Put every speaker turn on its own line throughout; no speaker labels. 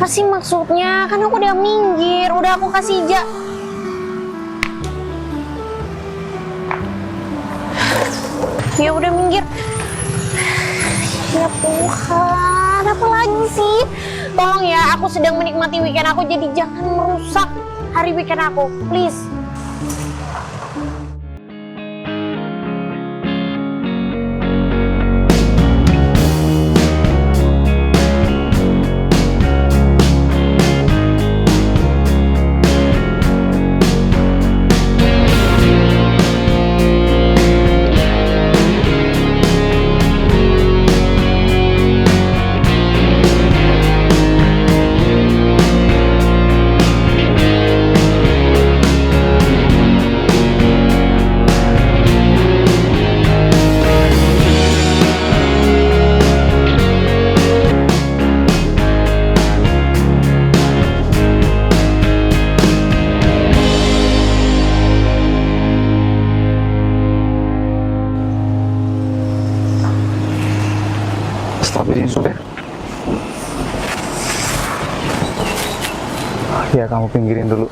sih maksudnya? Kan aku udah minggir, udah aku kasih Ya udah minggir. Ya Tuhan, apa lagi sih? Tolong ya, aku sedang menikmati weekend aku, jadi jangan merusak hari weekend aku, please.
Stabilin supir. Ya kamu pinggirin dulu.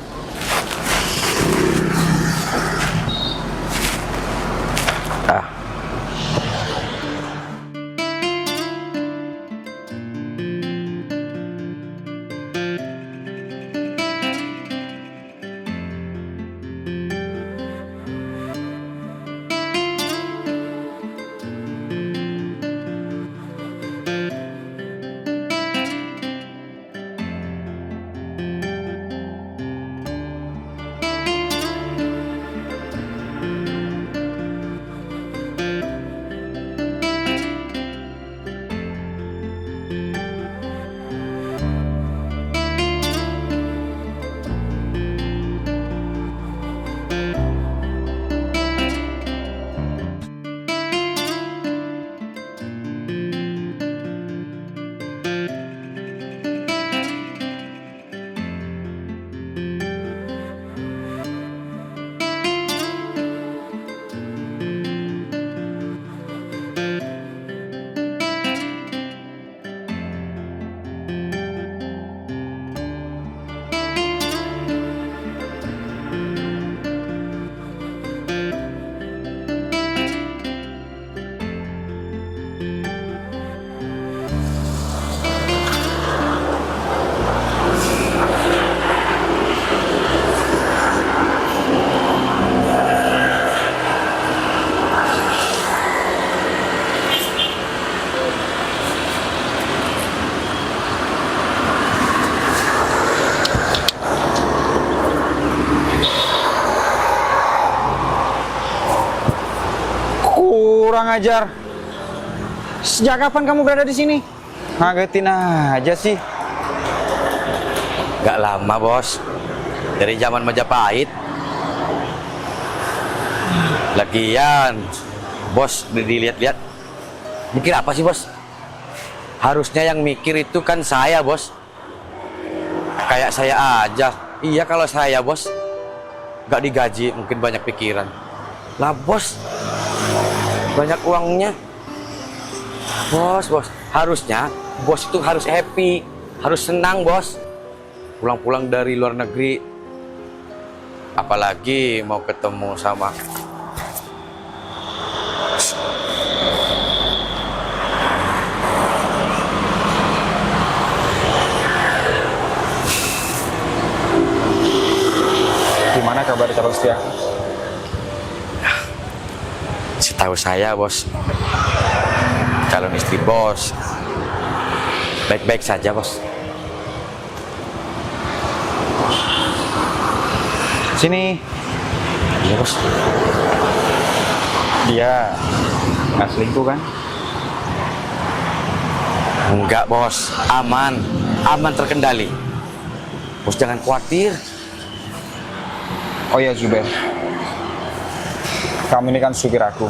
Kurang ajar. Sejak kapan kamu berada di sini? Ngagetin aja sih.
Gak lama bos, dari zaman Majapahit. Lagian bos dilihat-lihat, mikir apa sih bos? Harusnya yang mikir itu kan saya bos. Kayak saya aja. Iya kalau saya bos gak digaji mungkin banyak pikiran. Lah bos banyak uangnya. Bos, harusnya bos itu harus happy, harus senang bos. Pulang-pulang dari luar negeri, apalagi mau ketemu sama
Gimana kabar calon setia?
setahu saya bos, calon istri bos baik-baik saja bos.
Sini.
Iya bos.
Dia nggak selingkuh kan?
Enggak bos, aman terkendali. Bos jangan khawatir.
Oh ya Zubair, kamu ini kan supir aku.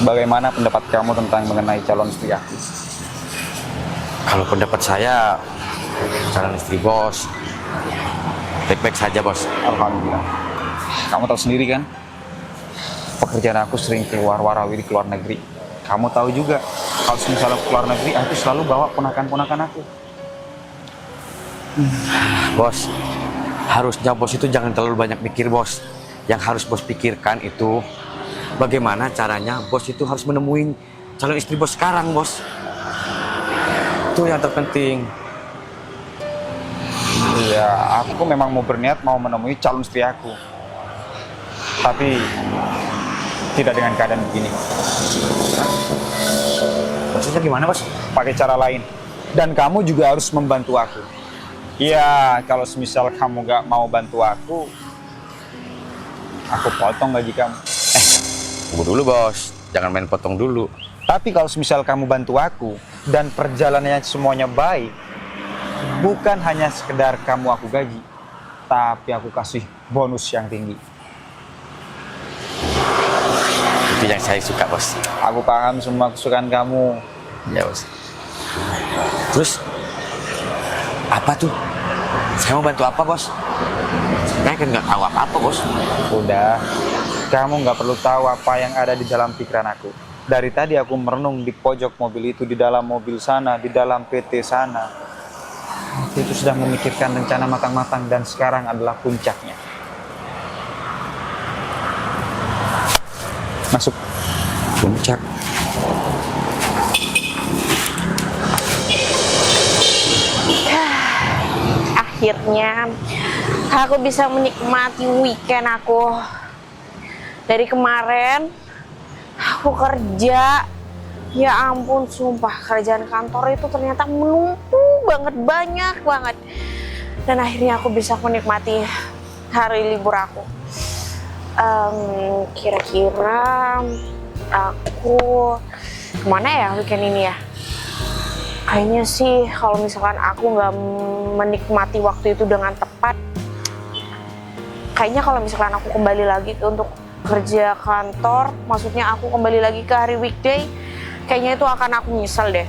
Bagaimana pendapat kamu tentang mengenai calon istri aku?
Kalau pendapat saya, calon istri bos baik-baik saja bos.
Alhamdulillah. Kamu tahu sendiri kan, pekerjaan aku sering keluar warawiri ke luar negeri. Kamu tahu juga, kalau misalnya ke luar negeri, aku selalu bawa ponakan-ponakan aku.
Bos, harusnya bos itu jangan terlalu banyak mikir, bos. Yang harus bos pikirkan itu bagaimana caranya bos itu harus menemui calon istri bos sekarang, bos. Itu yang terpenting.
Iya, aku memang mau berniat mau menemui calon istri aku. Tapi tidak dengan keadaan begini.
Maksudnya gimana, bos?
Pakai cara lain. Dan kamu juga harus membantu aku. Iya, kalau semisal kamu gak mau bantu aku potong gaji kamu.
Tunggu dulu, bos. Jangan main potong dulu.
Tapi kalau semisal kamu bantu aku dan perjalanannya semuanya baik, bukan hanya sekedar kamu aku gaji, tapi aku kasih bonus yang tinggi.
Itu yang saya suka, bos.
Aku paham semua kesukaan kamu.
Ya, bos. Terus apa tuh? Saya mau bantu apa, bos? Saya kan nggak tahu apa-apa, bos.
Udah, kamu nggak perlu tahu apa yang ada di dalam pikiran aku. Dari tadi aku merenung di pojok mobil itu, di dalam mobil sana, di dalam PT sana. Aku itu sudah memikirkan rencana matang-matang dan sekarang adalah puncaknya. Masuk.
Puncak.
Akhirnya aku bisa menikmati weekend aku. Dari kemarin aku kerja, ya ampun, sumpah kerjaan kantor itu ternyata menumpuk banget, banyak banget. Dan akhirnya aku bisa menikmati hari libur aku. Kira-kira aku kemana ya weekend ini ya? Kayaknya sih kalau misalkan aku nggak menikmati waktu itu dengan tepat, kayaknya kalau misalkan aku kembali lagi untuk kerja kantor, maksudnya aku kembali lagi ke hari weekday, kayaknya itu akan aku nyesel deh.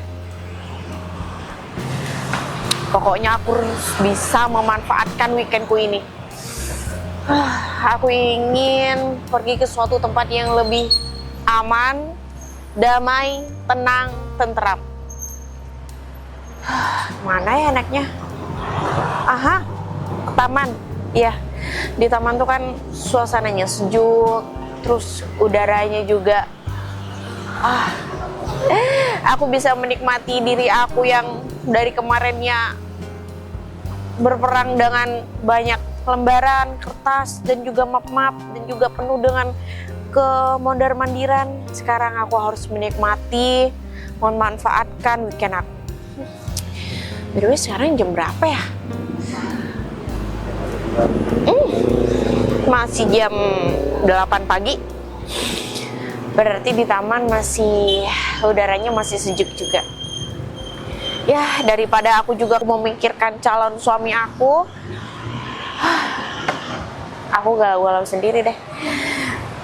Pokoknya aku harus bisa memanfaatkan weekendku ini. Aku ingin pergi ke suatu tempat yang lebih aman, damai, tenang, tentram. Mana ya enaknya? Aha, ke taman. Ya, di taman tuh kan suasananya sejuk, terus udaranya juga. Aku bisa menikmati diri aku yang dari kemarinnya berperang dengan banyak lembaran, kertas, dan juga map-map, dan juga penuh dengan kemondar-mandiran. Sekarang aku harus menikmati, memanfaatkan weekend aku. By the way, sekarang jam berapa ya? Masih jam 8 pagi. Berarti di taman masih udaranya masih sejuk juga. Ya, daripada aku juga memikirkan calon suami aku galau sendiri deh.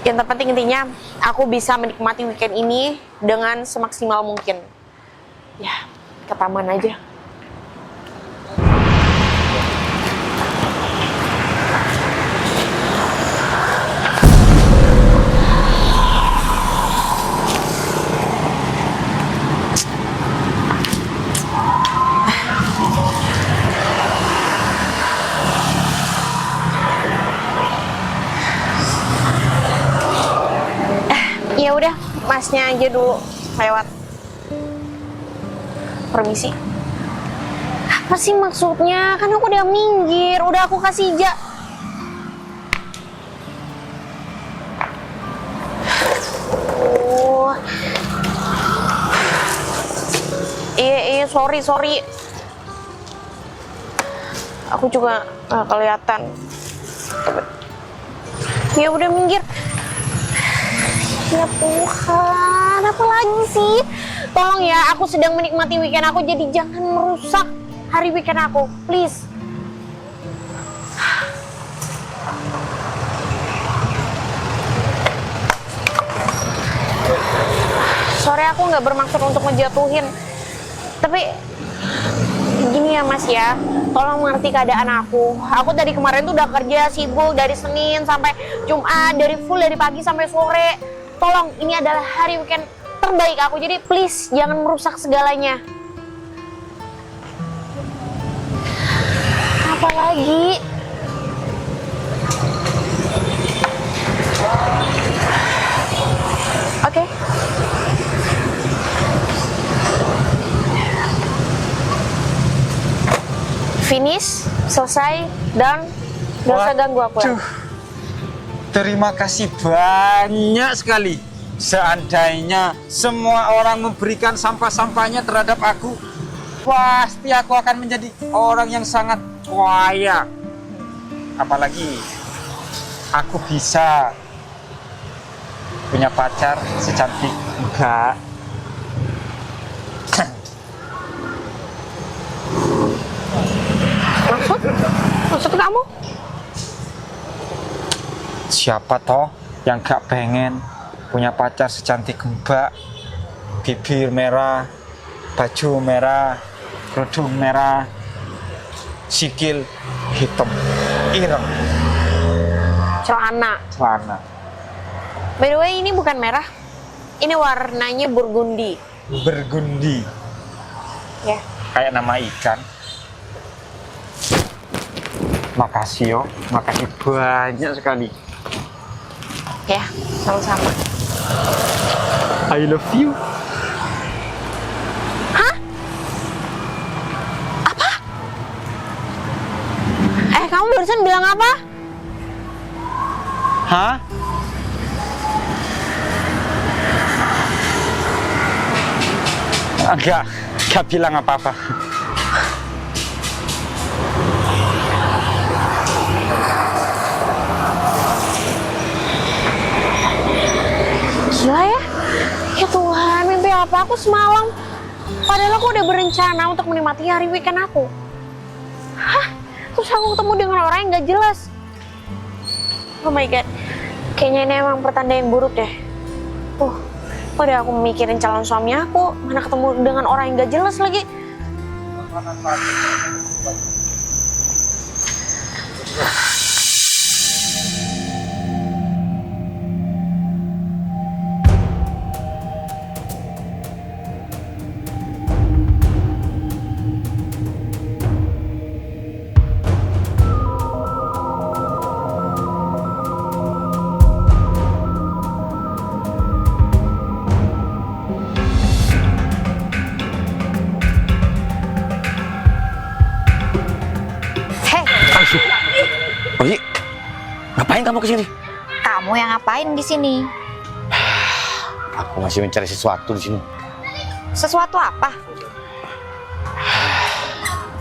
Yang terpenting intinya aku bisa menikmati weekend ini dengan semaksimal mungkin. Ya, ke taman aja. Ya udah, masnya aja dulu lewat. Permisi. Apa sih maksudnya? Kan aku udah minggir, udah aku kasih Iya, sorry. Aku juga nggak kelihatan. Ya udah minggir. Ya Tuhan, apa lagi sih? Tolong ya, aku sedang menikmati weekend aku, jadi jangan merusak hari weekend aku, please. Sorry, aku nggak bermaksud untuk ngejatuhin. Tapi gini ya Mas ya, tolong mengerti keadaan aku. Aku dari kemarin tuh udah kerja sibuk dari Senin sampai Jumat, dari pagi sampai sore. Tolong, ini adalah hari weekend terbaik aku, jadi please jangan merusak segalanya. Apa lagi? Oke. Finish, selesai, dan gak usah ganggu aku lagi.
Waduh, terima kasih banyak sekali. Seandainya semua orang memberikan sampah-sampahnya terhadap aku, pasti aku akan menjadi orang yang sangat kaya. Apalagi aku bisa punya pacar secantik Mbak.
Maksud kamu?
Siapa toh yang gak pengen punya pacar secantik Mbak? Bibir merah, baju merah, kerudung merah, sikil hitam, ireng,
Celana.
celana
By the way, ini bukan merah. Ini warnanya burgundi.
bergundi,
Ya.
kayak nama ikan. Makasih yo, makasih banyak sekali.
Ya, sama-sama.
I love you.
Kamu barusan bilang apa?
Hah? Enggak bilang apa-apa.
Gila ya. Ya Tuhan, mimpi apa aku semalam? Padahal aku udah berencana untuk menikmati hari weekend aku. Hah? Terus aku ketemu dengan orang yang gak jelas. Oh my god. Kayaknya ini emang pertanda yang buruk deh. Udah aku mikirin calon suami aku, mana ketemu dengan orang yang gak jelas lagi.
Oyi, ngapain kamu kesini?
Kamu yang ngapain di sini?
Aku masih mencari sesuatu di sini.
Sesuatu apa?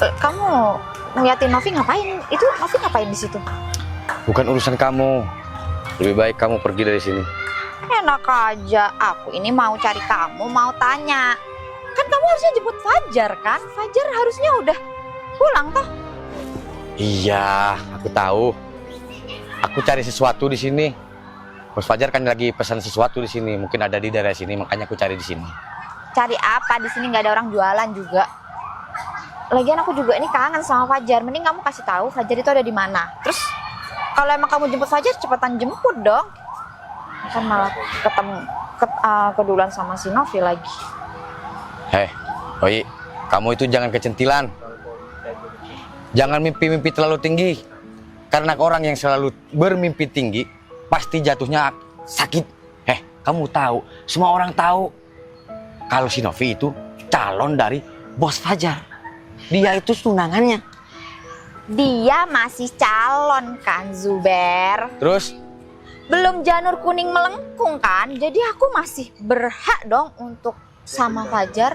Kamu ngeliatin Novi ngapain? Itu Novi ngapain di situ?
Bukan urusan kamu. Lebih baik kamu pergi dari sini.
Enak aja. Aku ini mau cari kamu, mau tanya. Kan kamu harusnya jemput Fajar kan? Fajar harusnya udah pulang toh.
Iya, aku tahu. Aku cari sesuatu di sini. Bos Fajar kan lagi pesan sesuatu di sini. Mungkin ada di daerah sini, makanya aku cari di sini.
Cari apa? Di sini nggak ada orang jualan juga. Lagian aku juga ini kangen sama Fajar. Mending kamu kasih tahu Fajar itu ada di mana. Terus kalau emang kamu jemput Fajar, cepetan jemput dong. Kan malah ketemu keduluan sama si Novi lagi.
Hei, Oyi, kamu itu jangan kecentilan. Jangan mimpi-mimpi terlalu tinggi. Karena orang yang selalu bermimpi tinggi, pasti jatuhnya sakit. Kamu tahu, semua orang tahu. Kalau si Novi itu calon dari Bos Fajar. Dia itu tunangannya.
Dia masih calon kan, Zuber?
Terus?
Belum janur kuning melengkung kan? Jadi aku masih berhak dong untuk sama Fajar.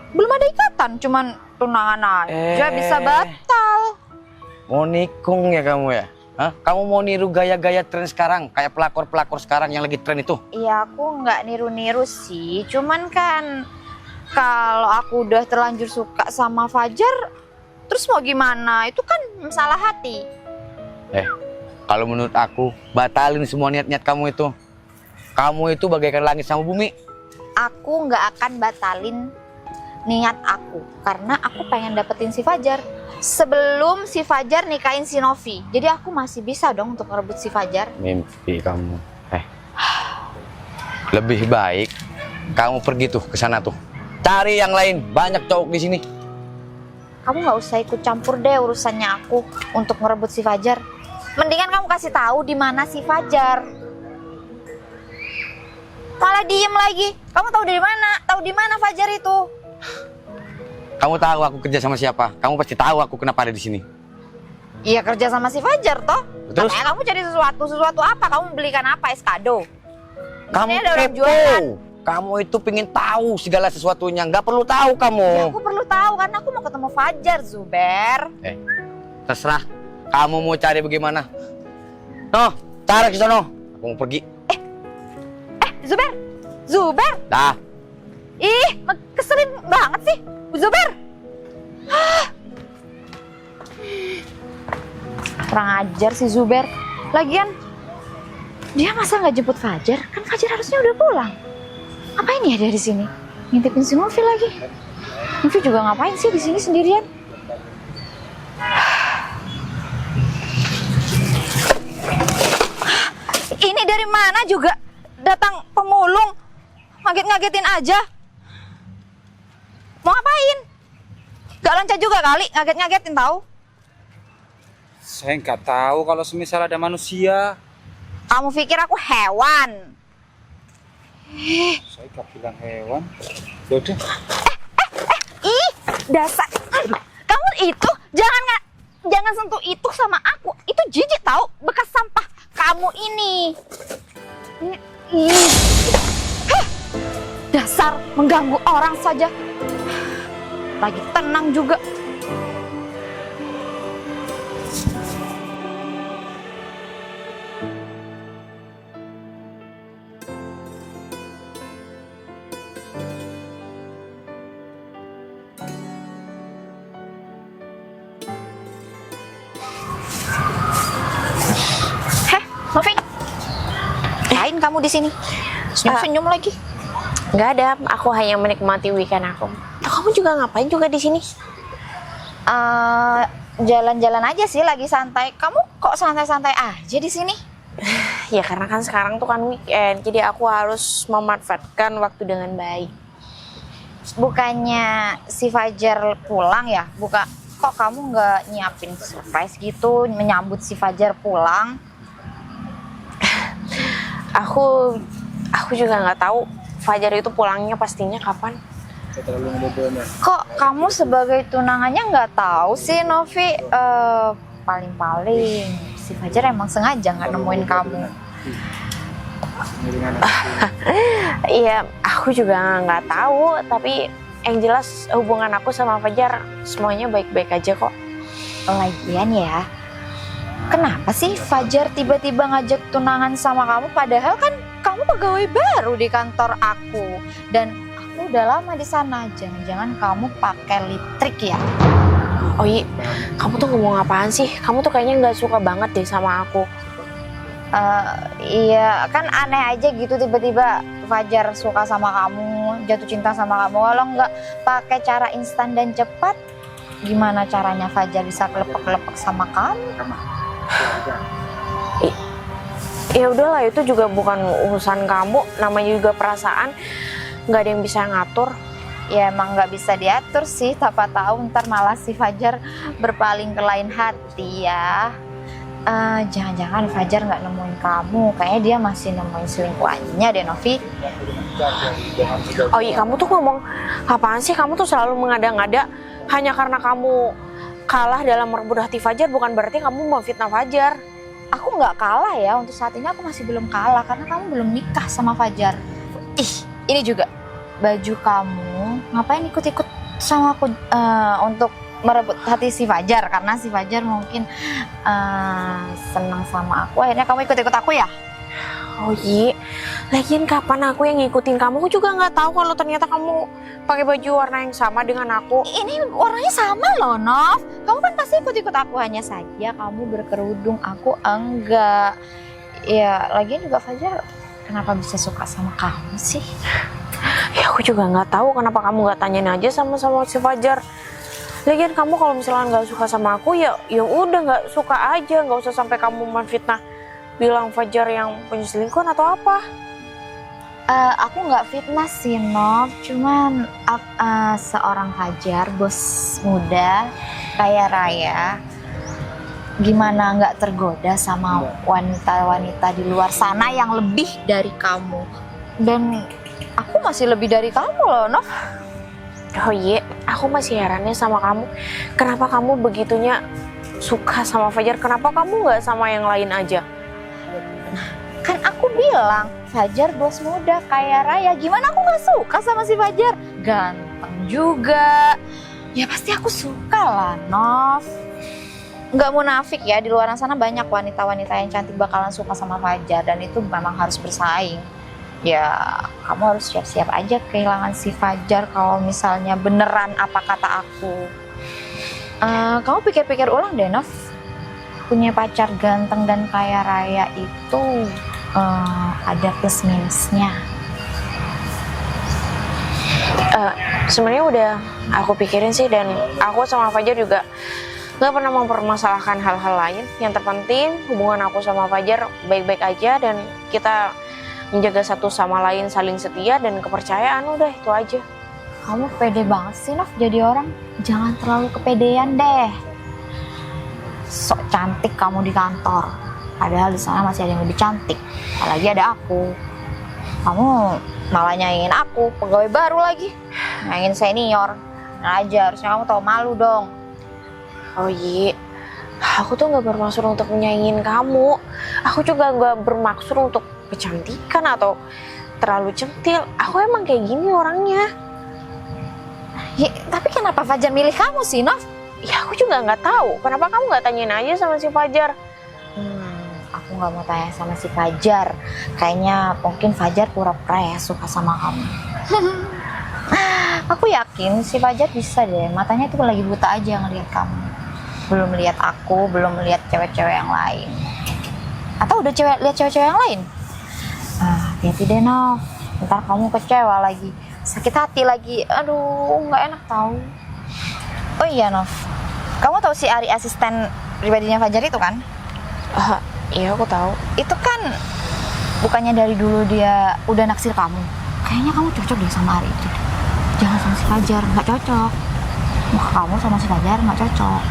Belum ada ikatan, cuman tunangan aja bisa batal.
Mau nikung ya kamu ya? Hah? Kamu mau niru gaya-gaya tren sekarang? Kayak pelakor-pelakor sekarang yang lagi tren itu?
Iya, aku nggak niru-niru sih. Cuman kan kalau aku udah terlanjur suka sama Fajar, terus mau gimana? Itu kan masalah hati.
Kalau menurut aku, batalin semua niat-niat kamu itu. Kamu itu bagaikan langit sama bumi.
Aku nggak akan batalin niat aku. Karena aku pengen dapetin si Fajar sebelum si Fajar nikahin si Novi. Jadi aku masih bisa dong untuk ngerebut si Fajar.
Mimpi kamu. Lebih baik kamu pergi tuh ke sana tuh. Cari yang lain, banyak cowok di sini.
kamu nggak usah ikut campur deh urusannya aku untuk merebut si Fajar. Mendingan kamu kasih tahu di mana si Fajar. Malah diem lagi. Kamu tahu dari mana? Tahu di mana Fajar itu?
Kamu tahu aku kerja sama siapa? Kamu pasti tahu aku kenapa ada di sini.
Iya kerja sama si Fajar toh.
Terus?
Katanya kamu cari sesuatu apa? Kamu belikan apa? Es kado?
Kamu
Ini ada orang
kepo.
jualan.
Kamu itu pingin tahu segala sesuatunya. Nggak perlu tahu
Ya,
kamu.
aku perlu tahu karena aku mau ketemu Fajar, Zuber.
Terserah. Kamu mau cari bagaimana? No, cari ke sono. Aku mau pergi.
Zuber, Zuber.
Dah.
Ih, keselin banget sih, Zuber. Kurang ajar si Zuber. Lagian dia masa nggak jemput Fajar? Kan Fajar harusnya udah pulang. Ngapain ya dia di sini? Ngintipin si Novi lagi. Novi juga ngapain sih di sini sendirian? Ini dari mana juga datang pemulung? Ngaget-ngagetin aja. Mau ngapain? Gak lancar juga kali ngaget-ngagetin tahu?
Saya nggak tahu kalau semisal ada manusia.
Kamu pikir aku hewan?
Saya nggak bilang hewan. Yaudah.
Ih, dasar. Kamu itu jangan sentuh itu sama aku. Itu jijik tahu, bekas sampah kamu ini. Ih. Heh, dasar mengganggu orang saja. Lagi tenang juga. Novi, ngapain kamu di sini? Senyum-senyum lagi.
Nggak ada, aku hanya menikmati weekend aku. Loh, kamu juga ngapain juga di sini?
Jalan-jalan aja sih, lagi santai. Kamu kok santai-santai aja di sini?
Ya karena kan sekarang tuh kan weekend, jadi aku harus memanfaatkan waktu dengan baik.
Bukannya si Fajar pulang ya? Kok kamu nggak nyiapin surprise gitu, menyambut si Fajar pulang?
Aku juga nggak tahu Fajar itu pulangnya pastinya kapan.
Kok kamu sebagai tunangannya nggak tahu sih, Novi? Paling-paling si Fajar emang sengaja nggak nemuin kamu.
Iya, aku juga nggak tahu, tapi yang jelas hubungan aku sama Fajar semuanya baik-baik aja kok.
Lagian ya, kenapa sih Fajar tiba-tiba ngajak tunangan sama kamu? Padahal kan kamu pegawai baru di kantor aku dan aku udah lama di sana. Jangan-jangan kamu pakai liptrik ya?
Oh iya, kamu tuh ngomong apaan sih? Kamu tuh kayaknya nggak suka banget deh sama aku.
Iya, kan aneh aja gitu tiba-tiba Fajar suka sama kamu, jatuh cinta sama kamu. Kalau nggak pakai cara instan dan cepat, gimana caranya Fajar bisa kelepek-kelepek sama kamu?
Ya udahlah, itu juga bukan urusan kamu, namanya juga perasaan, nggak ada yang bisa ngatur.
Ya emang nggak bisa diatur sih, siapa tahu ntar malah si Fajar berpaling ke lain hati ya. Jangan-jangan Fajar nggak nemuin kamu, kayaknya dia masih nemuin selingkuhannya deh, Novi.
Oh iya, kamu tuh ngomong apaan sih? Kamu tuh selalu mengada-ngada. Hanya karena kamu kalah dalam merebut hati Fajar bukan berarti kamu memfitnah Fajar.
Aku nggak kalah ya, untuk saat ini aku masih belum kalah karena kamu belum nikah sama Fajar. Ih, ini juga baju kamu, ngapain ikut-ikut sama aku untuk merebut hati si Fajar? Karena si Fajar mungkin senang sama aku, akhirnya kamu ikut-ikut aku ya?
Oh iya, lagian kapan aku yang ngikutin kamu? Aku juga nggak tahu kalau ternyata kamu pakai baju warna yang sama dengan aku.
Ini warnanya sama loh, Nov. Kamu kan pasti ikut-ikut aku, hanya saja kamu berkerudung, aku enggak. Ya, lagian juga Fajar kenapa bisa suka sama kamu sih?
Ya aku juga nggak tahu kenapa kamu nggak tanyain aja sama si Fajar. Lagian kamu kalau misalnya nggak suka sama aku ya udah nggak suka aja, nggak usah sampai kamu menfitnah bilang Fajar yang punya selingkuhan atau apa.
Aku nggak fitnah sih, Nov. Cuman seorang Fajar, bos muda, kaya raya, gimana nggak tergoda sama wanita-wanita di luar sana yang lebih dari kamu? Dan aku masih lebih dari kamu loh, Nov.
Oh iya, aku masih herannya sama kamu. Kenapa kamu begitunya suka sama Fajar? Kenapa kamu nggak sama yang lain aja?
Kan aku bilang, Fajar bos muda, kaya raya. Gimana aku nggak suka sama si Fajar? Ganteng juga. Ya pasti aku suka lah, Nov. Nggak munafik ya, di luar sana banyak wanita-wanita yang cantik bakalan suka sama Fajar. Dan itu memang harus bersaing. Ya, kamu harus siap-siap aja kehilangan si Fajar kalau misalnya beneran apa kata aku. Kamu pikir-pikir ulang deh, Nov. Punya pacar ganteng dan kaya raya itu ada plus minusnya.
Sebenarnya udah aku pikirin sih, dan aku sama Fajar juga nggak pernah mempermasalahkan hal-hal lain. Yang terpenting hubungan aku sama Fajar baik-baik aja, dan kita menjaga satu sama lain, saling setia dan kepercayaan. Udah itu aja.
Kamu pede banget sih, Nov, jadi orang. Jangan terlalu kepedean deh. Sok cantik kamu di kantor, padahal di sana masih ada yang lebih cantik. Apalagi ada aku. Kamu malah nyaingin aku, pegawai baru lagi. Nyaingin senior. Nah aja, harusnya kamu tahu malu dong.
Oh iya, aku tuh nggak bermaksud untuk menyaingin kamu. Aku juga nggak bermaksud untuk kecantikan atau terlalu centil. Aku emang kayak gini orangnya.
Ya, tapi kenapa Fajar milih kamu sih, Nov?
Ya aku juga nggak tahu. Kenapa kamu nggak tanyain aja sama si Fajar?
Aku nggak mau tanya sama si Fajar. Kayaknya mungkin Fajar pura-pura ya suka sama kamu. Aku yakin si Fajar bisa deh. Matanya tuh lagi buta aja ngelihat kamu. Belum lihat aku, belum lihat cewek-cewek yang lain. Atau udah lihat cewek-cewek yang lain? Hati-hati deh, Nov. Ntar kamu kecewa lagi, sakit hati lagi. Aduh, nggak enak tahu. Oh iya, Nov. Kamu tahu si Ari, asisten pribadinya Fajar itu kan?
Iya aku tahu.
Itu kan bukannya dari dulu dia udah naksir kamu. Kayaknya kamu cocok deh sama Ari itu. Jangan sama si Fajar, nggak cocok. Muka kamu sama si Fajar nggak cocok.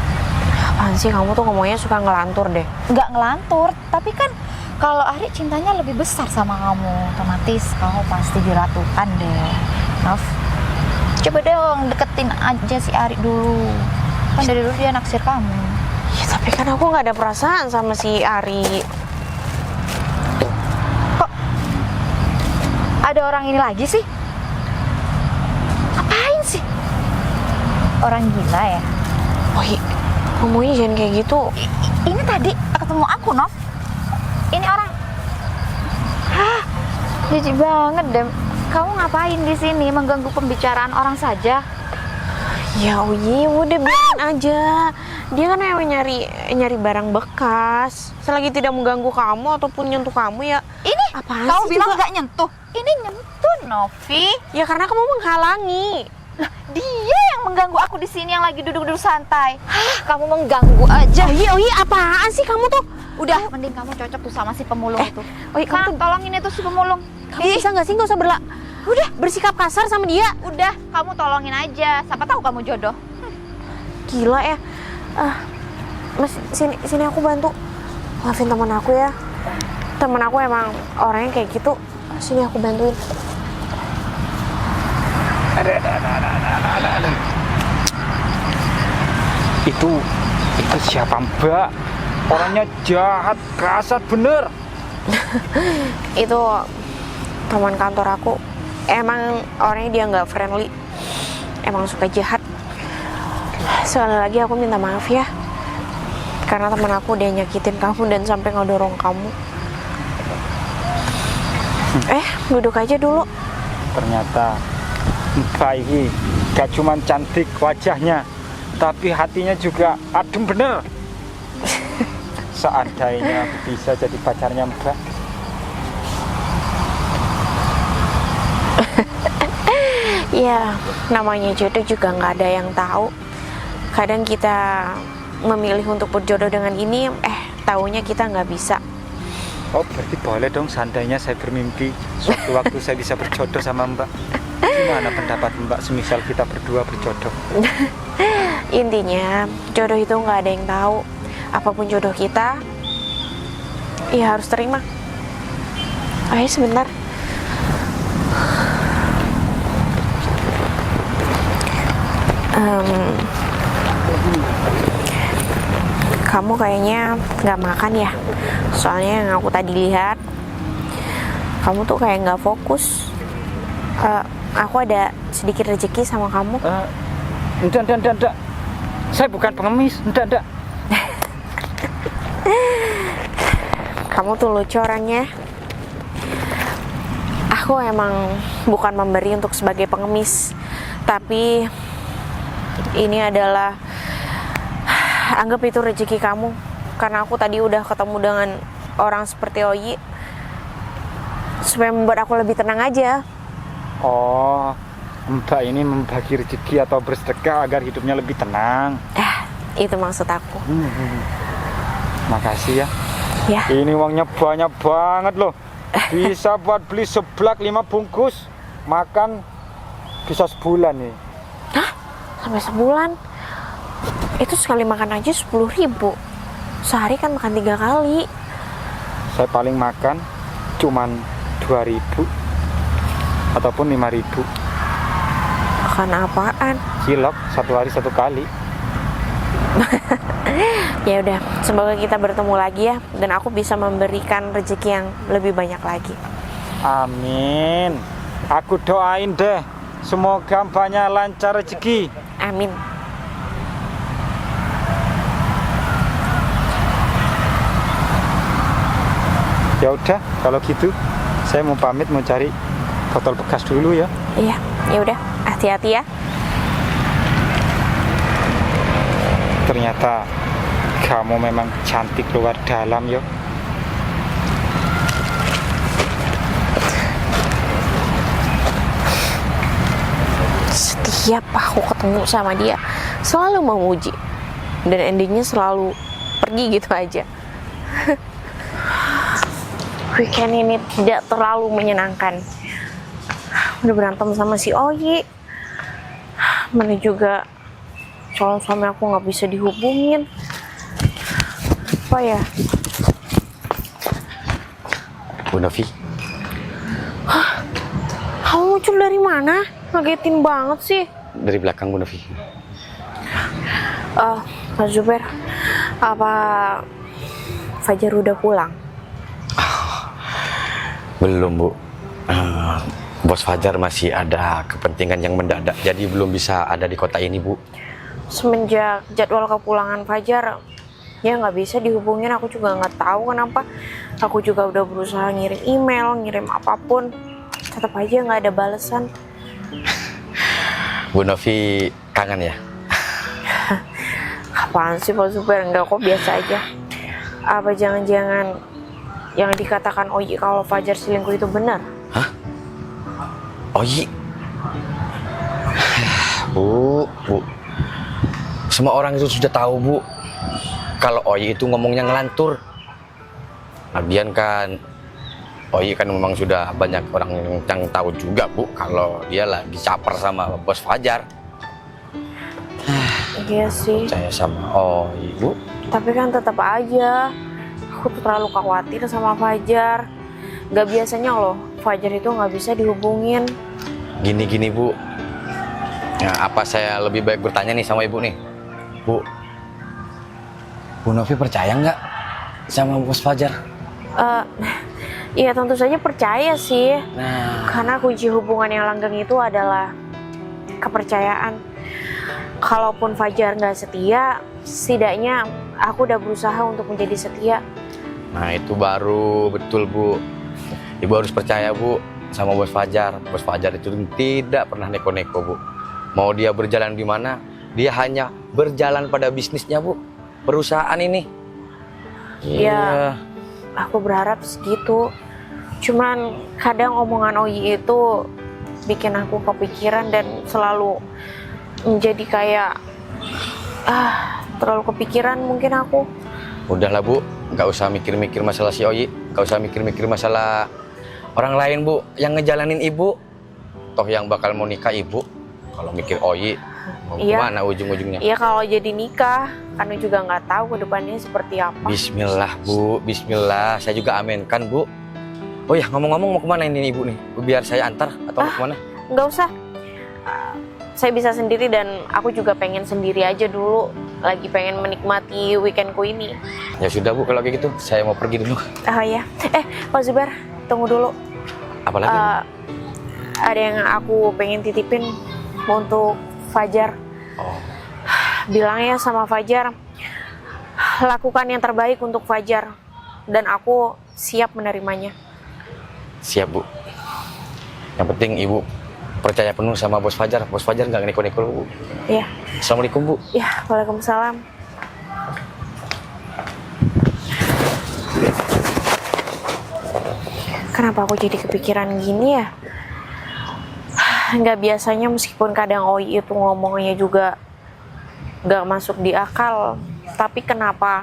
Apaan sih kamu tuh ngomongnya suka ngelantur deh.
Nggak ngelantur, tapi kan kalau Ari cintanya lebih besar sama kamu, otomatis kamu pasti diratukan deh, Nov. Coba dong deketin aja si Ari dulu. Kan dari dulu dia naksir kamu.
Ya tapi kan aku nggak ada perasaan sama si Ari.
Kok ada orang ini lagi sih? Ngapain sih? Orang gila ya?
Oh iya, ngomongnya jangan kayak gitu.
Ini tadi ketemu aku, Nov. Ini orang. Jijik banget deh. Kamu ngapain di sini mengganggu pembicaraan orang saja?
Ya Uyi, udah biarin aja. Dia kan emang nyari barang bekas. Selagi tidak mengganggu kamu ataupun nyentuh kamu ya.
Ini
apaan
kamu
sih
bilang
juga?
nggak nyentuh. Ini nyentuh, Novi.
Ya karena kamu menghalangi.
Lah, dia yang mengganggu aku di sini yang lagi duduk-duduk santai. Kamu mengganggu aja.
Oyi, apaan sih kamu tuh?
Udah, mending kamu cocok tuh sama si pemulung itu.
Oyi, kamu tuh
tolongin itu si pemulung.
kamu bisa nggak sih nggak usah udah bersikap kasar sama dia.
Udah, kamu tolongin aja. Siapa tahu kamu jodoh.
Gila ya. Mas, sini aku bantu. Maafin teman aku ya. Teman aku emang orangnya kayak gitu. Sini aku bantuin.
Itu siapa, Mbak? Orangnya jahat, kasar bener.
Itu teman kantor aku. Emang orangnya dia nggak friendly. Emang suka jahat. Sekali lagi aku minta maaf ya. Karena teman aku udah nyakitin kamu dan sampai ngedorong kamu. Duduk aja dulu.
Ternyata Mbak ini gak cuma cantik wajahnya, tapi hatinya juga adem bener. Seandainya aku bisa jadi pacarnya Mbak.
Ya, namanya jodoh juga nggak ada yang tahu. Kadang kita memilih untuk berjodoh dengan ini, taunya kita nggak bisa.
Oh, berarti boleh dong seandainya saya bermimpi suatu-waktu saya bisa berjodoh sama Mbak. Gimana pendapat Mbak semisal kita berdua berjodoh?
Intinya jodoh itu nggak ada yang tahu. Apapun jodoh kita, ya harus terima. Ayo sebentar. Kamu kayaknya nggak makan ya? Soalnya yang aku tadi lihat, kamu tuh kayak nggak fokus. Aku ada sedikit rezeki sama kamu.
Enggak. Saya bukan pengemis, enggak.
Kamu tuh lucu orangnya. Aku emang bukan memberi untuk sebagai pengemis, tapi ini adalah, anggap itu rezeki kamu. Karena aku tadi udah ketemu dengan orang seperti Oyi, supaya membuat aku lebih tenang aja.
Oh, Mbak ini membagi rezeki atau bersedekah agar hidupnya lebih tenang.
Itu maksud aku.
Makasih ya.
Ya.
Ini uangnya banyak banget loh. Bisa buat beli seblak 5 bungkus. Makan bisa sebulan nih.
Hah? Sampai sebulan? Itu sekali makan aja 10.000. Sehari kan makan 3 kali.
Saya paling makan cuman 2.000 ataupun 5.000.
Makan apaan?
Cilok 1 hari 1 kali.
Ya udah, semoga kita bertemu lagi ya, dan aku bisa memberikan rezeki yang lebih banyak lagi.
Amin. Aku doain deh, semoga mbaknya lancar rezeki.
Amin.
Ya udah, kalau gitu saya mau pamit, mau cari botol bekas dulu ya.
Iya, ya udah, hati-hati ya.
Ternyata kamu memang cantik luar dalam yo.
Setiap aku ketemu sama dia selalu memuji, dan endingnya selalu pergi gitu aja. Weekend ini tidak terlalu menyenangkan. Udah berantem sama si Oyi, mana juga calon suami aku nggak bisa dihubungin. Apa ya?
Bu Novi,
Kamu muncul dari mana? Ngagetin banget sih.
dari belakang Bu Novi.
Pak Zuber, apa Fajar udah pulang?
Belum Bu. Bos Fajar masih ada kepentingan yang mendadak, jadi belum bisa ada di kota ini Bu.
Semenjak jadwal kepulangan Fajar, ya nggak bisa dihubungin. Aku juga nggak tahu kenapa. Aku juga udah berusaha ngirim email, ngirim apapun, tetap aja nggak ada balasan.
Bu Novi kangen ya?
Apaan sih Pak Zuber? Enggak kok, biasa aja. Apa jangan-jangan yang dikatakan Oyi kalau Fajar selingkuh itu benar?
Hah? Oyi? Bu. Semua orang itu sudah tahu Bu, kalau Oyi itu ngomongnya ngelantur. Lagian kan Oyi kan memang sudah banyak orang yang tahu juga Bu, kalau dia lagi caper sama bos Fajar.
Iya sih.
Saya sama Oyi Bu.
Tapi kan tetap aja aku tuh terlalu khawatir sama Fajar. Gak biasanya loh Fajar itu nggak bisa dihubungin.
Gini Bu, ya, apa saya lebih baik bertanya nih sama Ibu nih, Bu Novi percaya nggak sama bos Fajar?
Iya tentu saja percaya sih.
Nah,
Karena kunci hubungan yang langgeng itu adalah kepercayaan. Kalaupun Fajar nggak setia, setidaknya aku udah berusaha untuk menjadi setia.
nah itu baru betul Bu. Ibu harus percaya Bu sama bos Fajar. Bos Fajar itu tidak pernah neko-neko Bu. Mau dia berjalan di mana, dia hanya berjalan pada bisnisnya Bu, perusahaan ini.
Iya. Aku berharap segitu. Cuman kadang omongan Oyi itu bikin aku kepikiran dan selalu menjadi kayak terlalu kepikiran mungkin aku.
Udahlah Bu, nggak usah mikir-mikir masalah si Oyi, nggak usah mikir-mikir masalah orang lain Bu yang ngejalanin ibu. Toh yang bakal mau nikah ibu. Kalau mikir Oyi, mau
Iya.
kemana ujung-ujungnya?
Iya kalau jadi nikah, Kanu juga nggak tahu ke depannya seperti apa.
Bismillah Bu, Bismillah. Saya juga aminkan Bu. Oh ya ngomong-ngomong mau kemana ini ibu nih? Biar saya antar atau mau kemana?
Nggak usah. Saya bisa sendiri dan aku juga pengen sendiri aja dulu. Lagi pengen menikmati weekendku ini.
Ya sudah Bu, kalau kayak gitu saya mau pergi dulu.
Ah ya. Pak Zubar, tunggu dulu.
Apalagi?
Ada yang aku pengen titipin untuk Fajar.
Oh,
Bilangnya sama Fajar, lakukan yang terbaik untuk Fajar. Dan aku siap menerimanya.
siap Bu. Yang penting ibu percaya penuh sama Bos Fajar. Bos Fajar nggak neko-neko Bu.
Iya.
Assalamualaikum Bu.
Ya, waalaikumsalam. Kenapa aku jadi kepikiran gini ya? Nggak biasanya meskipun kadang Oi itu ngomongnya juga nggak masuk di akal. Tapi kenapa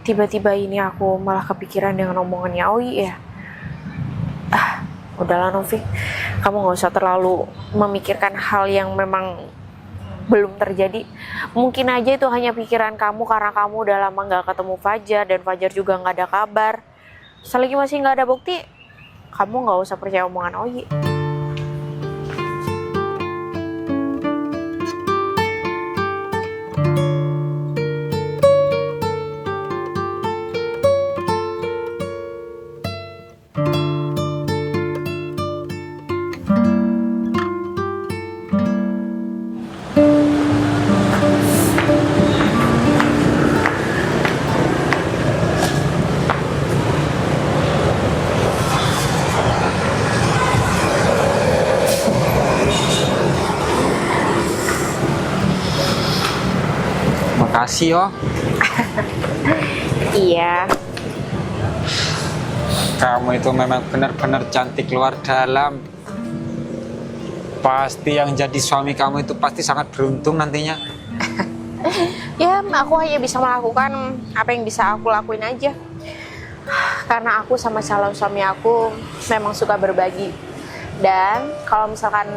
tiba-tiba ini aku malah kepikiran dengan omongannya Oi ya? Udahlah Novi, kamu nggak usah terlalu memikirkan hal yang memang belum terjadi. Mungkin aja itu hanya pikiran kamu karena kamu udah lama nggak ketemu Fajar dan Fajar juga nggak ada kabar. Selagi masih nggak ada bukti, kamu nggak usah percaya omongan Oyi.
Makasih yo.
Iya,
Kamu itu memang benar-benar cantik luar dalam. Pasti yang jadi suami kamu itu pasti sangat beruntung nantinya.
ya aku hanya bisa melakukan apa yang bisa aku lakuin aja. Karena aku sama calon suami aku memang suka berbagi. Dan kalau misalkan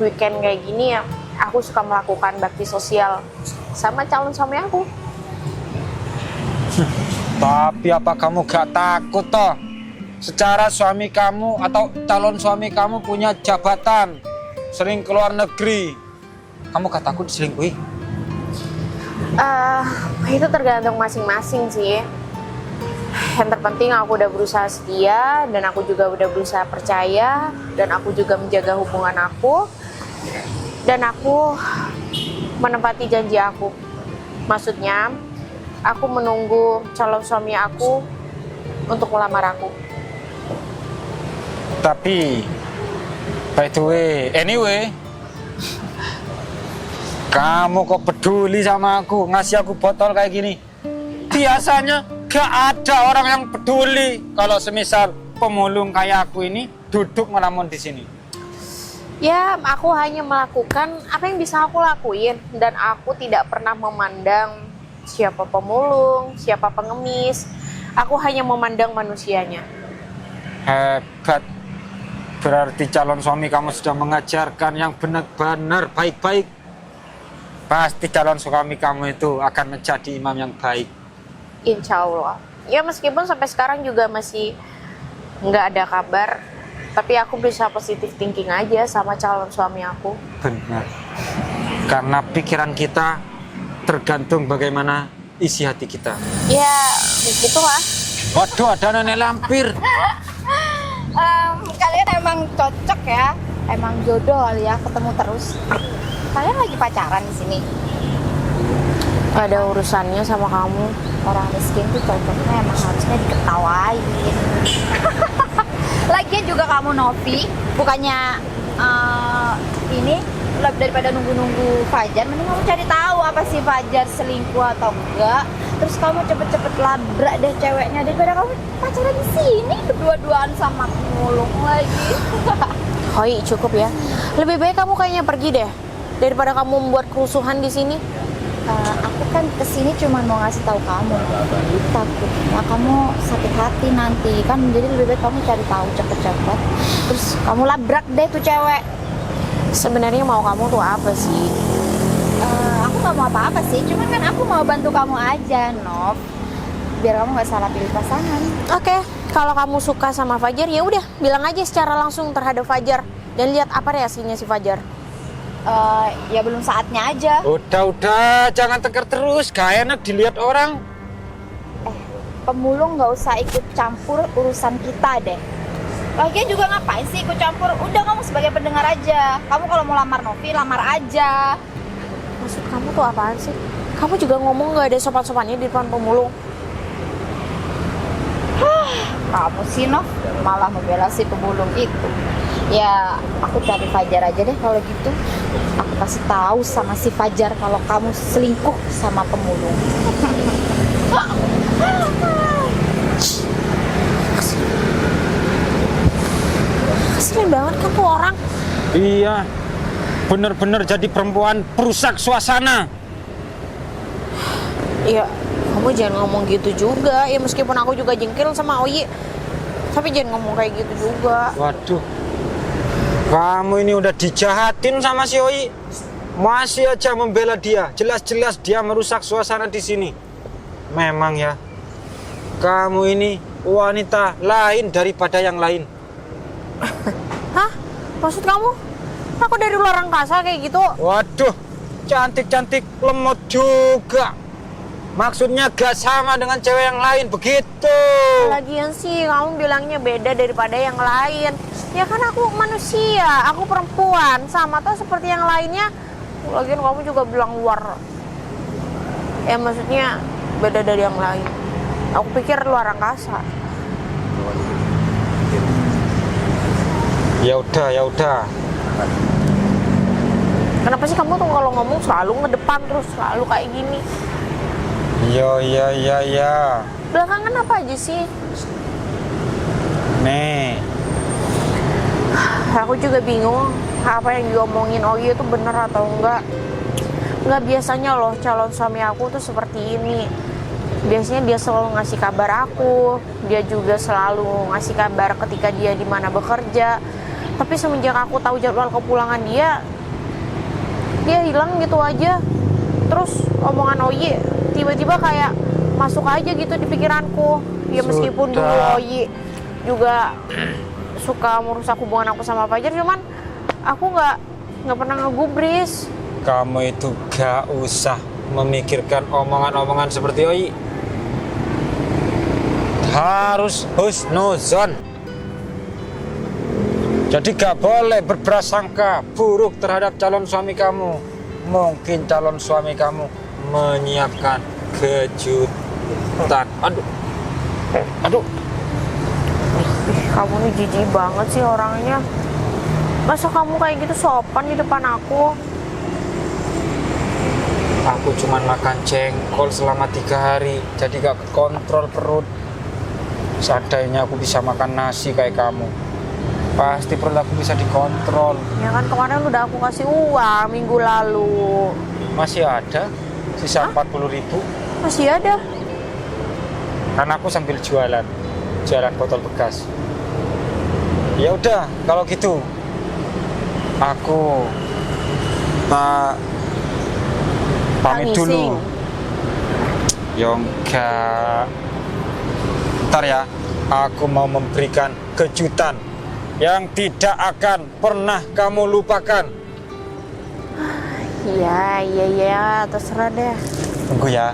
weekend kayak gini ya, aku suka melakukan bakti sosial sama calon suami aku.
Tapi apa kamu gak takut toh? Secara suami kamu atau calon suami kamu punya jabatan, sering keluar negeri. Kamu gak takut diselingkuhi?
Itu tergantung masing-masing sih. Yang terpenting aku udah berusaha setia dan aku juga udah berusaha percaya dan aku juga menjaga hubungan aku dan aku menepati janji aku. Maksudnya, aku menunggu calon suami aku untuk melamar aku.
Tapi, by the way, anyway, kamu kok peduli sama aku, ngasih aku botol kayak gini. Biasanya gak ada orang yang peduli kalau semisal pemulung kayak aku ini duduk melamun di sini.
Ya, aku hanya melakukan apa yang bisa aku lakuin dan aku tidak pernah memandang siapa pemulung, siapa pengemis. Aku hanya memandang manusianya.
Hebat. Berarti calon suami kamu sudah mengajarkan yang benar-benar baik-baik. Pasti calon suami kamu itu akan menjadi imam yang baik.
Insya Allah. Ya meskipun sampai sekarang juga masih nggak ada kabar, tapi aku bisa positive thinking aja sama calon suami aku.
Benar. Karena pikiran kita tergantung bagaimana isi hati kita.
Ya begitulah.
Waduh, ada nenek lampir.
Kalian emang cocok ya, emang jodoh kali ya ketemu terus. Kalian lagi pacaran di sini.
Ada urusannya sama kamu.
Orang miskin tuh cocoknya emang harusnya diketawain. Lagian juga kamu Novi, bukannya ini daripada nunggu-nunggu Fajar, mending kamu cari tahu apa sih Fajar selingkuh atau enggak. Terus kamu cepet-cepet labrak deh ceweknya daripada kamu pacaran di sini berdua-duaan sama pemulung lagi.
Hoi, cukup ya. Lebih baik kamu kayaknya pergi deh daripada kamu membuat kerusuhan di sini.
Aku kan kesini cuma mau ngasih tahu kamu. Takutnya kamu sakit hati nanti kan, jadi lebih baik kamu cari tahu cepet-cepet. Terus kamu labrak deh tuh cewek.
Sebenarnya mau kamu tuh apa sih?
Aku nggak mau apa-apa sih, cuman kan aku mau bantu kamu aja, Nov. Biar kamu nggak salah pilih pasangan.
Oke, kalau kamu suka sama Fajar ya udah bilang aja secara langsung terhadap Fajar dan lihat apa reaksinya si Fajar.
Ya belum saatnya aja.
Udah, jangan tegar terus, gak enak dilihat orang.
Pemulung nggak usah ikut campur urusan kita deh. Lagian juga ngapain sih ikut campur? Udah kamu sebagai pendengar aja. Kamu kalau mau lamar Novi, lamar aja.
Maksud kamu tuh apaan sih? Kamu juga ngomong gak ada sopan-sopannya di depan pemulung.
Kamu sih Nov, malah membela si pemulung itu. Ya, aku cari Fajar aja deh kalau gitu. Aku kasih tahu sama si Fajar kalau kamu selingkuh sama pemulung.
Keselin banget kamu orang.
Iya, bener-bener jadi perempuan perusak suasana.
Iya, kamu jangan ngomong gitu juga. Ya meskipun aku juga jengkel sama Oyi, tapi jangan ngomong kayak gitu juga.
Waduh, kamu ini udah dijahatin sama si Oi, masih aja membela dia. Jelas-jelas dia merusak suasana di sini. Memang ya, kamu ini wanita lain daripada yang lain.
Hah? Maksud kamu? Aku dari luar angkasa kayak gitu?
Waduh, cantik-cantik lemot juga. Maksudnya gak sama dengan cewek yang lain, begitu.
Lagian sih kamu bilangnya beda daripada yang lain. Ya kan aku manusia, aku perempuan, sama tuh seperti yang lainnya. Lagian kamu juga bilang luar. Ya maksudnya beda dari yang lain. Aku pikir luar angkasa.
Ya udah.
Kenapa sih kamu tuh kalau ngomong selalu ngedepan terus selalu kayak gini?
Ya.
Belakangan apa aja sih?
Nih,
Aku juga bingung apa yang diomongin Ogi itu bener atau enggak. Enggak biasanya loh calon suami aku tuh seperti ini. Biasanya dia selalu ngasih kabar aku, dia juga selalu ngasih kabar ketika dia di mana bekerja. Tapi semenjak aku tahu jadwal kepulangan dia hilang gitu aja. Terus omongan Oyi tiba-tiba kayak masuk aja gitu di pikiranku. Ya meskipun
Sudah.
dulu Oyi juga suka merusak hubungan aku sama Fajar, cuman aku nggak pernah ngegubris.
kamu itu gak usah memikirkan omongan-omongan seperti Oi. Harus husnuzon. Jadi gak boleh berprasangka buruk terhadap calon suami kamu. Mungkin calon suami kamu menyiapkan kejutan. Aduh.
Kamu nih jijik banget sih orangnya. Masa kamu kayak gitu sopan di depan aku?
Aku cuman makan jengkol selama 3 hari, jadi gak kontrol perut. Seandainya aku bisa makan nasi kayak kamu, pasti perut aku bisa dikontrol.
Ya kan kemarin udah aku kasih uang minggu lalu.
Masih ada sisa 40.000.
Masih ada.
Karena aku sambil jualan botol bekas. Ya udah, kalau gitu aku tak pamit dulu. Ya enggak. Ntar ya, aku mau memberikan kejutan yang tidak akan pernah kamu lupakan.
Iya, terserah deh.
Tunggu ya.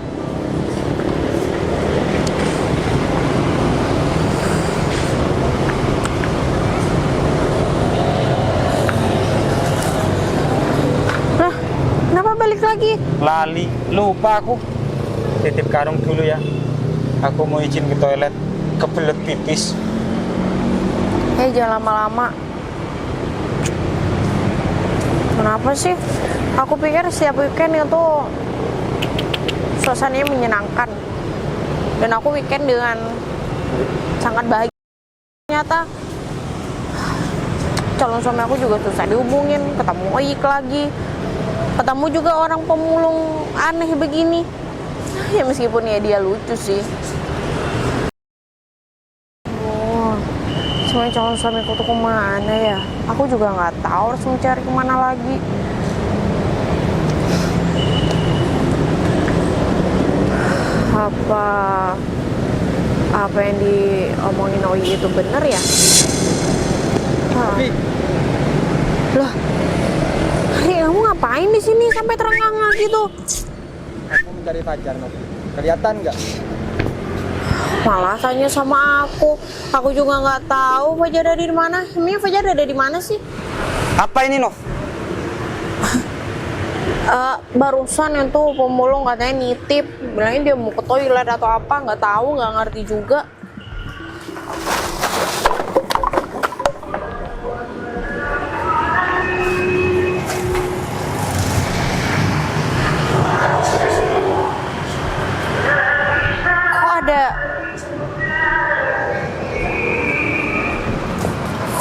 Lah, kenapa balik lagi?
Lali, lupa aku. Titip karung dulu ya. Aku mau izin ke toilet, kebelet pipis.
Jangan lama-lama. Kenapa sih? Aku pikir setiap weekend itu suasananya menyenangkan. Dan aku weekend dengan sangat bahagia. Ternyata calon suami aku juga susah dihubungin, ketemu Oik lagi. ketemu juga orang pemulung aneh begini. Ya meskipun ya dia lucu sih. Oh, sebenarnya calon suamiku tuh kemana ya? Aku juga nggak tahu harus mencari kemana lagi. Apa yang diomongin Oi itu bener ya? Loh, Hari, kamu ngapain di sini sampai terengah-engah gitu?
Aku mencari Fajar, Novi. Kelihatan nggak?
Malah tanya sama aku. Aku juga nggak tahu Fajar ada di mana. Emangnya Fajar ada di mana sih?
Apa ini, Nov?
Barusan yang tuh pemulung katanya nitip, bilangnya dia mau ke toilet atau apa, nggak tahu, nggak ngerti juga.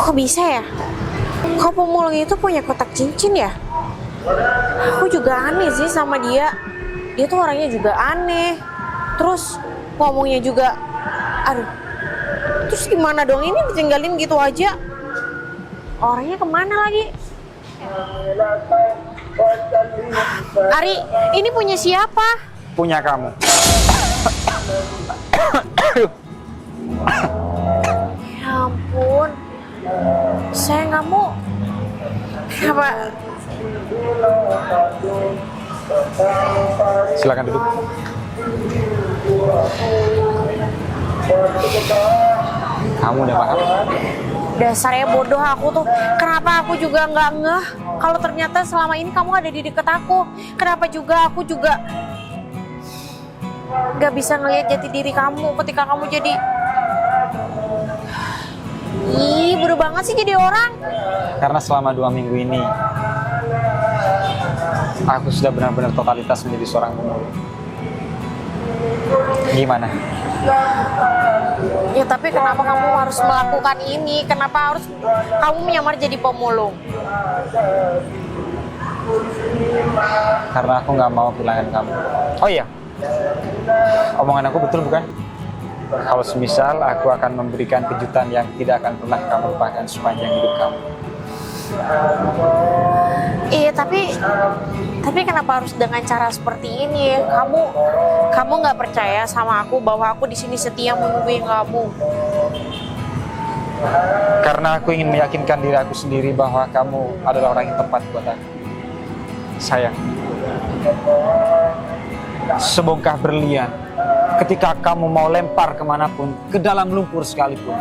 Kok bisa ya? Kok pemulung itu punya kotak cincin ya? Aku juga aneh sih sama dia. Dia tuh orangnya juga aneh. Terus ngomongnya juga, aduh. Terus gimana dong ini ditinggalin gitu aja? Orangnya kemana lagi? Ari, ini punya siapa?
Punya kamu.
Ya ampun. Saya nggak mau. Apa?
Silakan duduk. Kamu udah paham?
Dasarnya bodoh aku tuh. Kenapa aku juga nggak ngeh kalau ternyata selama ini kamu ada di deket aku. Kenapa juga aku juga nggak bisa ngelihat jati diri kamu ketika kamu jadi... Ih, bodoh banget sih jadi orang.
Karena selama 2 minggu ini aku sudah benar-benar totalitas menjadi seorang pemulung. Gimana?
Ya tapi kenapa kamu harus melakukan ini? Kenapa harus kamu menyamar jadi pemulung?
Karena aku nggak mau kehilangan kamu. Oh iya, omongan aku betul bukan? Kalau semisal aku akan memberikan kejutan yang tidak akan pernah kamu lupakan sepanjang hidup kamu.
Iya tapi kenapa harus dengan cara seperti ini? Kamu nggak percaya sama aku bahwa aku di sini setia menungguin kamu?
Karena aku ingin meyakinkan diri aku sendiri bahwa kamu adalah orang yang tepat buat aku. Sayang, sebongkah berlian, ketika kamu mau lempar kemanapun, ke dalam lumpur sekalipun,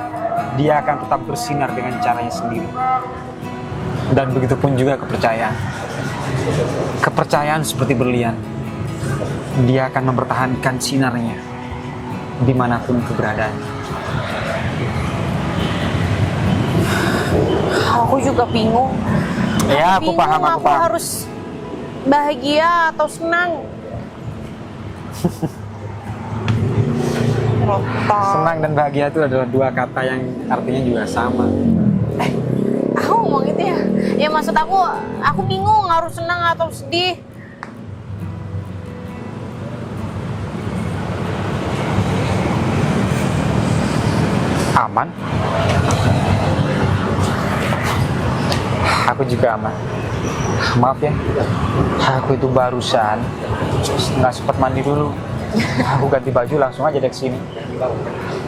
dia akan tetap bersinar dengan caranya sendiri. Dan begitu pun juga kepercayaan. Kepercayaan seperti berlian, dia akan mempertahankan sinarnya dimanapun keberadaannya.
Aku juga bingung.
Ya, aku
Bingung,
paham, aku paham.
harus bahagia atau senang?
Senang dan bahagia itu adalah 2 kata yang artinya juga sama.
Aku ngomong itu ya. Ya maksud aku bingung harus senang atau sedih.
Aman. Aku juga aman. Maaf ya, aku itu barusan nggak sempat mandi dulu. Aku ganti baju langsung aja dari sini.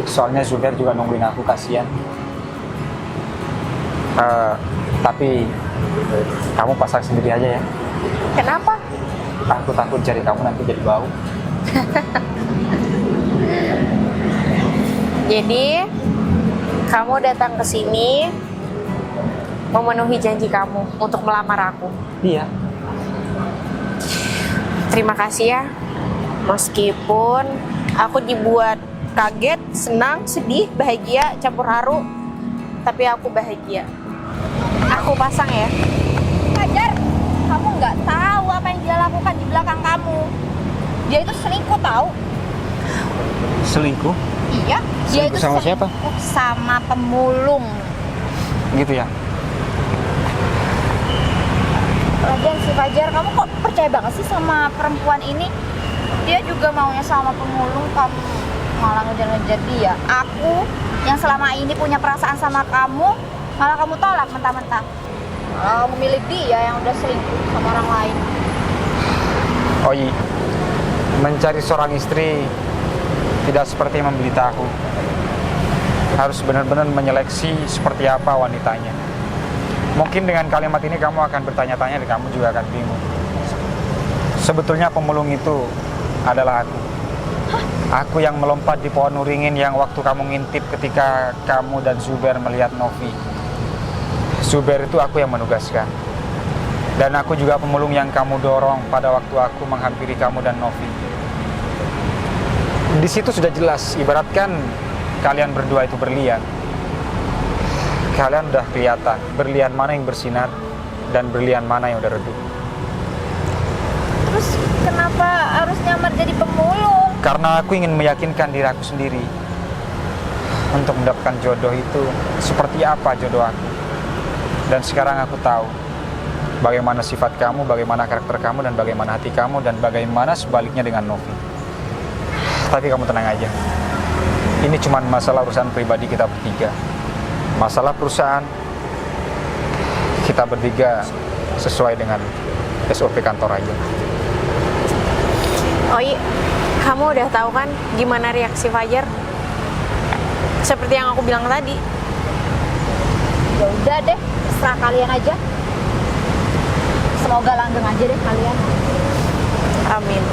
Soalnya Zubair juga nungguin aku, kasihan. Tapi kamu pasang sendiri aja ya.
Kenapa?
Aku takut jari kamu nanti jadi bau.
Jadi kamu datang ke sini memenuhi janji kamu untuk melamar aku.
Iya.
Terima kasih ya. Meskipun aku dibuat kaget, senang, sedih, bahagia, campur haru, tapi aku bahagia. Aku pasang ya.
Fajar, kamu nggak tahu apa yang dia lakukan di belakang kamu. Dia itu selingkuh tahu.
Selingkuh?
Iya, dia
Selingkuh
itu
sama siapa?
Sama pemulung.
Gitu ya.
Lagian si Fajar, kamu kok percaya banget sih sama perempuan ini? Dia juga maunya sama pemulung, kamu malah ngejar-ngejar dia. Aku yang selama ini punya perasaan sama kamu, malah kamu tolak mentah-mentah. Malah kamu milih dia yang udah selingkuh sama orang lain.
Oi, mencari seorang istri tidak seperti membeli tahu. Harus benar-benar menyeleksi seperti apa wanitanya. Mungkin dengan kalimat ini kamu akan bertanya-tanya dan kamu juga akan bingung. Sebetulnya pemulung itu adalah aku. Aku yang melompat di pohon uringin yang waktu kamu ngintip ketika kamu dan Zuber melihat Novi. Zuber itu aku yang menugaskan. Dan aku juga pemulung yang kamu dorong pada waktu aku menghampiri kamu dan Novi. Di situ sudah jelas, ibaratkan kalian berdua itu berlian. Kalian udah kelihatan berlian mana yang bersinar dan berlian mana yang udah redup.
Terus kenapa harus nyamar jadi pemulung?
Karena aku ingin meyakinkan diri aku sendiri untuk mendapatkan jodoh itu seperti apa jodoh aku. Dan sekarang aku tahu bagaimana sifat kamu, bagaimana karakter kamu, dan bagaimana hati kamu, dan bagaimana sebaliknya dengan Novi. Tapi kamu tenang aja. Ini cuma masalah urusan pribadi kita bertiga. Masalah perusahaan, kita bertiga sesuai dengan SOP kantor aja.
Oi, kamu udah tahu kan gimana reaksi Fajar? Seperti yang aku bilang tadi.
Ya udah deh, terserah kalian aja. Semoga langgeng aja deh kalian.
Amin.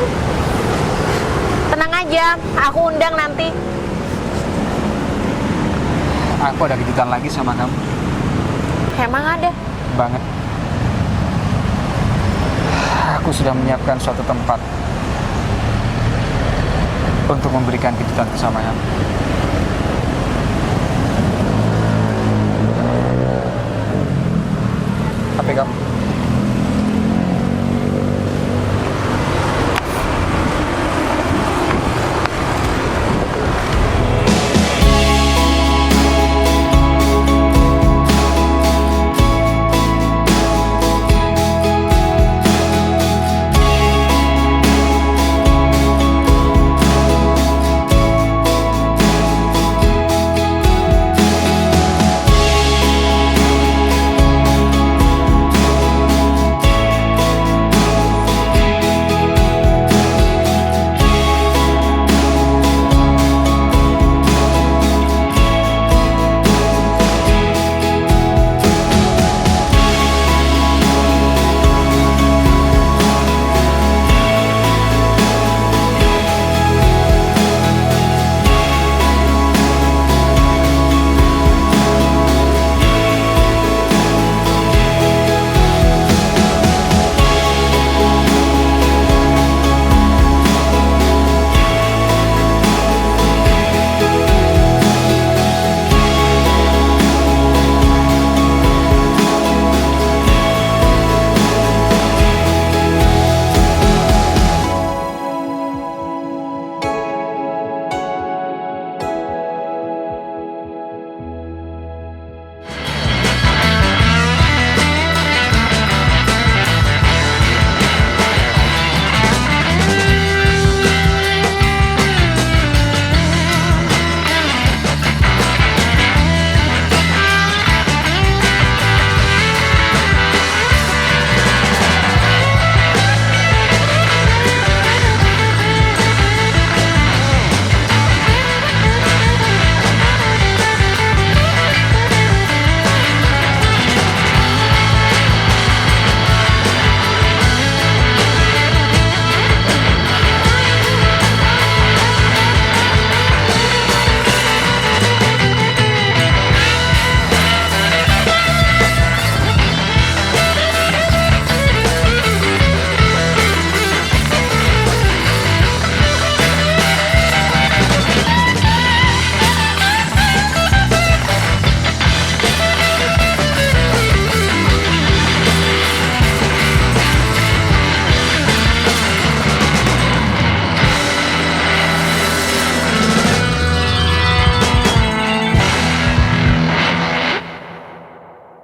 Tenang aja, aku undang nanti.
Aku ada kejutan lagi sama kamu.
Emang ada?
Banget. Aku sudah menyiapkan suatu tempat untuk memberikan kejutan sama kamu. Tapi kamu